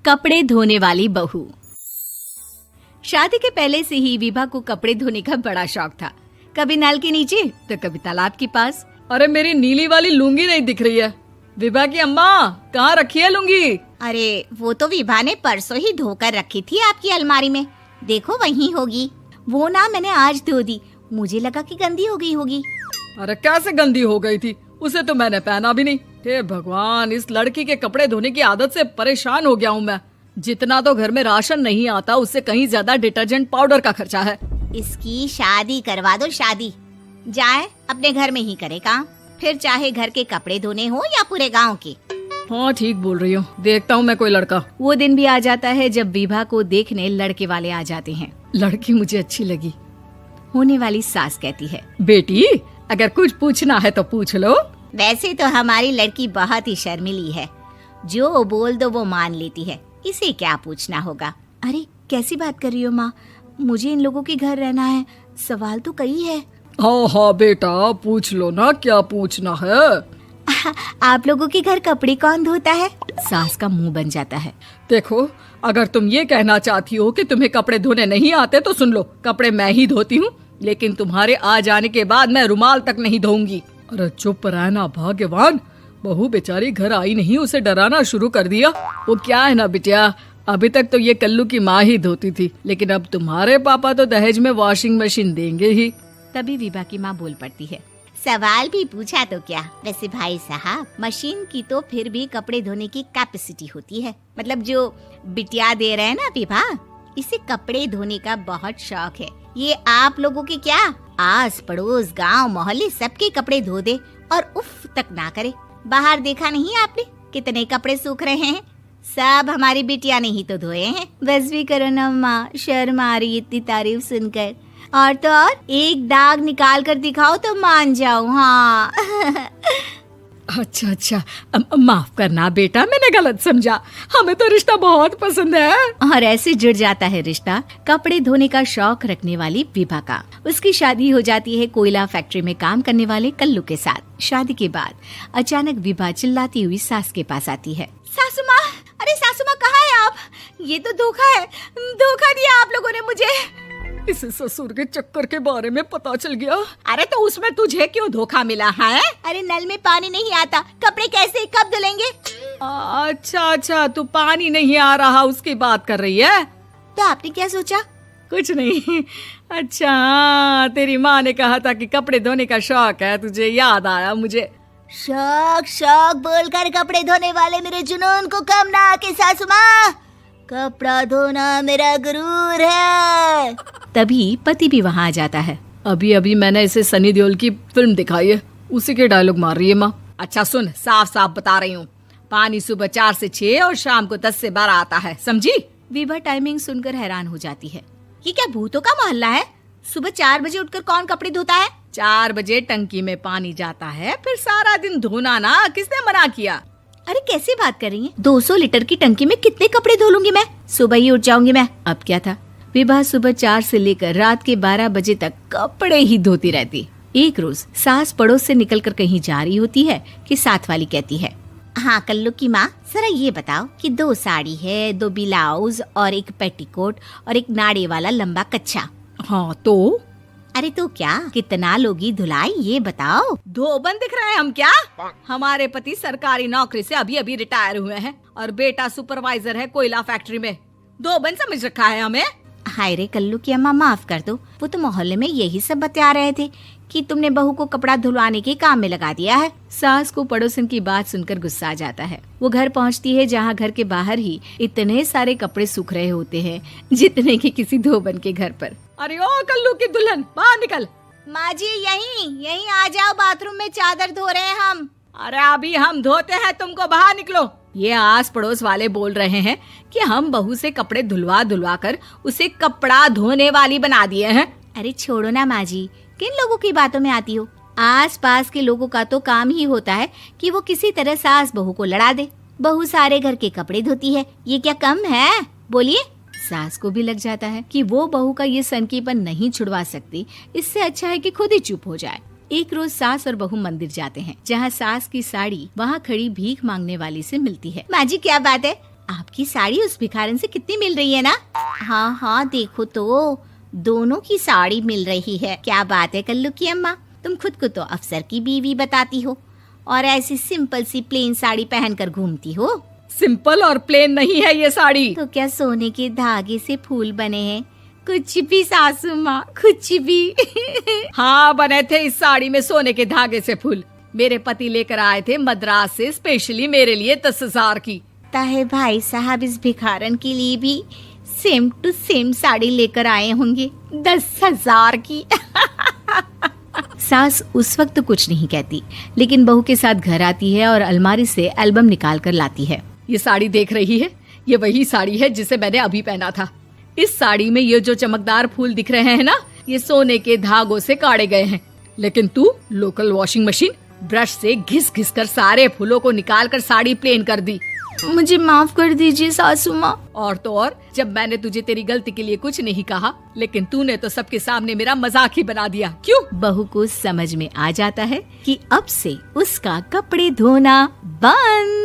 कपड़े धोने वाली बहू। शादी के पहले से ही विभा को कपड़े धोने का बड़ा शौक था। कभी नल के नीचे तो कभी तालाब के पास। अरे मेरी नीली वाली लुंगी नहीं दिख रही है। विभा की अम्मा, कहाँ रखी है लुंगी? अरे वो तो विभा ने परसों ही धोकर रखी थी आपकी अलमारी में, देखो वहीं होगी। वो ना मैंने आज धो दी, मुझे लगा कि गंदी हो गई होगी। अरे कैसे गंदी हो गई थी? उसे तो मैंने पहना भी नहीं। हे भगवान, इस लड़की के कपड़े धोने की आदत से परेशान हो गया हूँ मैं। जितना तो घर में राशन नहीं आता, उससे कहीं ज्यादा डिटर्जेंट पाउडर का खर्चा है। इसकी शादी करवा दो, शादी जाए अपने घर में ही करे काम, फिर चाहे घर के कपड़े धोने हो या पूरे गांव के। हाँ ठीक बोल रही हूँ, देखता हूँ मैं कोई लड़का। वो दिन भी आ जाता है जब विभा को देखने लड़के वाले आ जाते हैं। लड़की मुझे अच्छी लगी। होने वाली सास कहती है, बेटी अगर कुछ पूछना है तो पूछ लो। वैसे तो हमारी लड़की बहुत ही शर्मीली है, जो बोल दो वो मान लेती है, इसे क्या पूछना होगा। अरे कैसी बात कर रही हो माँ, मुझे इन लोगों के घर रहना है, सवाल तो कई है। हाँ हाँ बेटा, पूछ लो ना, क्या पूछना है। आप लोगों के घर कपड़े कौन धोता है? सास का मुंह बन जाता है। देखो, अगर तुम ये कहना चाहती हो कि तुम्हें कपड़े धोने नहीं आते तो सुन लो, कपड़े मैं ही धोती हूँ, लेकिन तुम्हारे आ जाने के बाद मैं रुमाल तक नहीं धोऊंगी। अरे चुप रहना भाग्यवान, बहू बेचारी घर आई नहीं, उसे डराना शुरू कर दिया। वो क्या है ना बिटिया, अभी तक तो ये कल्लू की माँ ही धोती थी, लेकिन अब तुम्हारे पापा तो दहेज में वॉशिंग मशीन देंगे ही। तभी विभा की माँ बोल पड़ती है, सवाल भी पूछा तो क्या। वैसे भाई साहब, मशीन की तो फिर भी कपड़े धोने की कैपेसिटी होती है। मतलब जो बिटिया दे रहे हैं ना विभा, इसे कपड़े धोने का बहुत शौक है। ये आप लोगों के क्या, आस पड़ोस गांव मोहल्ले सबके कपड़े धो दे और उफ तक ना करे। बाहर देखा नहीं आपने कितने कपड़े सूख रहे हैं? सब हमारी बिटिया ने ही तो धोए हैं। बस भी करो ना माँ, शर्म आ रही इतनी तारीफ सुनकर। और तो और एक दाग निकाल कर दिखाओ तो मान जाऊं। हाँ अच्छा, माफ करना बेटा, मैंने गलत समझा। हमें तो रिश्ता बहुत पसंद है। और ऐसे जुड़ जाता है रिश्ता कपड़े धोने का शौक रखने वाली विभा का। उसकी शादी हो जाती है कोयला फैक्ट्री में काम करने वाले कल्लू के साथ। शादी के बाद अचानक विभा चिल्लाती हुई सास के पास आती है। सासू माँ, अरे सासू माँ कहाँ है आप? ये तो धोखा है, धोखा दिया आप लोगों ने मुझे। इसे ससुर के चक्कर के बारे में पता चल गया। अरे तो उसमें तुझे क्यों धोखा मिला है? अरे नल में पानी नहीं आता, कपड़े कैसे कब धुलेंगे? अच्छा, तू पानी नहीं आ रहा उसकी बात कर रही है। तो आपने क्या सोचा? कुछ नहीं। अच्छा, तेरी माँ ने कहा था कि कपड़े धोने का शौक है तुझे, याद आया मुझे। शौक बोलकर कपड़े धोने वाले मेरे जुनून को कम ना आके सासू माँ, कपड़ा धोना मेरा गुरूर है। तभी पति भी वहाँ आ जाता है। अभी मैंने इसे सनी देओल की फिल्म दिखाई है, उसी के डायलॉग मार रही है माँ। अच्छा सुन, साफ साफ बता रही हूँ, पानी सुबह 4 से 6 और शाम को 10 से 12 आता है, समझी? विभा टाइमिंग सुनकर हैरान हो जाती है। ये क्या भूतों का मोहल्ला है? सुबह 4 बजे उठकर कौन कपड़े धोता है? 4 बजे टंकी में पानी जाता है, फिर सारा दिन धोना ना, किसने मना किया? अरे कैसी बात कर रही हैं? 200 लीटर की टंकी में कितने कपड़े धो लूंगी मैं? सुबह ही उठ जाऊंगी मैं। अब क्या था, विभा सुबह 4 से लेकर रात के 12 बजे तक कपड़े ही धोती रहती। एक रोज सास पड़ोस से निकलकर कहीं जा रही होती है कि साथ वाली कहती है, हाँ कल्लू की माँ, जरा ये बताओ कि 2 साड़ी है, 2 ब्लाउज और एक पेटीकोट और एक नाड़े वाला लंबा कच्छा। हाँ तो? अरे तो क्या, कितना लोगी धुलाई ये बताओ। धोबन दिख रहे हैं हम क्या? हमारे पति सरकारी नौकरी से अभी रिटायर हुए हैं और बेटा सुपरवाइजर है कोयला फैक्ट्री में। धोबन समझ रखा है हमें? हाय रे कल्लू की अम्मा, माफ कर दो, वो तो मोहल्ले में यही सब बता रहे थे कि तुमने बहू को कपड़ा धुलवाने के काम में लगा दिया है। सास को पड़ोसन की बात सुनकर गुस्सा आ जाता है। वो घर पहुंचती है जहां घर के बाहर ही इतने सारे कपड़े सूख रहे होते हैं जितने कि किसी धोबन के घर पर। अरे ओ कल्लू की दुल्हन, बाहर निकल। माँ जी यहीं आ जाओ, बाथरूम में चादर धो रहे हैं हम। अरे अभी हम धोते हैं, तुमको बाहर निकलो। ये आस पड़ोस वाले बोल रहे हैं कि हम बहू से कपड़े धुलवा कर उसे कपड़ा धोने वाली बना दिए हैं। अरे छोड़ो ना माँ जी, किन लोगों की बातों में आती हो? आस पास के लोगों का तो काम ही होता है कि वो किसी तरह सास बहू को लड़ा दे। बहू सारे घर के कपड़े धोती है, ये क्या कम है? बोलिए। सास को भी लग जाता है कि वो बहू का ये सनकीपन नहीं छुड़वा सकती, इससे अच्छा है कि खुद ही चुप हो जाए। एक रोज सास और बहू मंदिर जाते हैं, जहाँ सास की साड़ी वहाँ खड़ी भीख मांगने वाली से मिलती है। माँ जी क्या बात है, आपकी साड़ी उस भिखारन से कितनी मिल रही है ना? हाँ हाँ देखो तो, दोनों की साड़ी मिल रही है। क्या बात है कल्लू की अम्मा, तुम खुद को तो अफसर की बीवी बताती हो और ऐसी सिंपल सी प्लेन साड़ी पहनकर घूमती हो। सिंपल और प्लेन नहीं है ये साड़ी। तो क्या सोने के धागे से फूल बने हैं? कुछ भी सासू माँ, कुछ भी। हाँ बने थे इस साड़ी में सोने के धागे से फूल। मेरे पति लेकर आए थे मद्रास से स्पेशली मेरे लिए 10,000 की। ताहे भाई साहब इस भिखारन के लिए भी सेम टू सेम साड़ी लेकर आए होंगे 10,000 की। सास उस वक्त तो कुछ नहीं कहती, लेकिन बहू के साथ घर आती है और अलमारी से एल्बम निकाल कर लाती है। ये साड़ी देख रही है, ये वही साड़ी है जिसे मैंने अभी पहना था। इस साड़ी में ये जो चमकदार फूल दिख रहे हैं ना, ये सोने के धागों से काढ़े गए हैं। लेकिन तू लोकल वॉशिंग मशीन ब्रश से घिस घिस कर सारे फूलों को निकाल कर साड़ी प्लेन कर दी। मुझे माफ कर दीजिए सासू माँ। और तो और, जब मैंने तुझे तेरी गलती के लिए कुछ नहीं कहा, लेकिन तूने तो सबके सामने मेरा मजाक ही बना दिया। क्यों? बहू को समझ में आ जाता है कि अब से उसका कपड़े धोना बंद।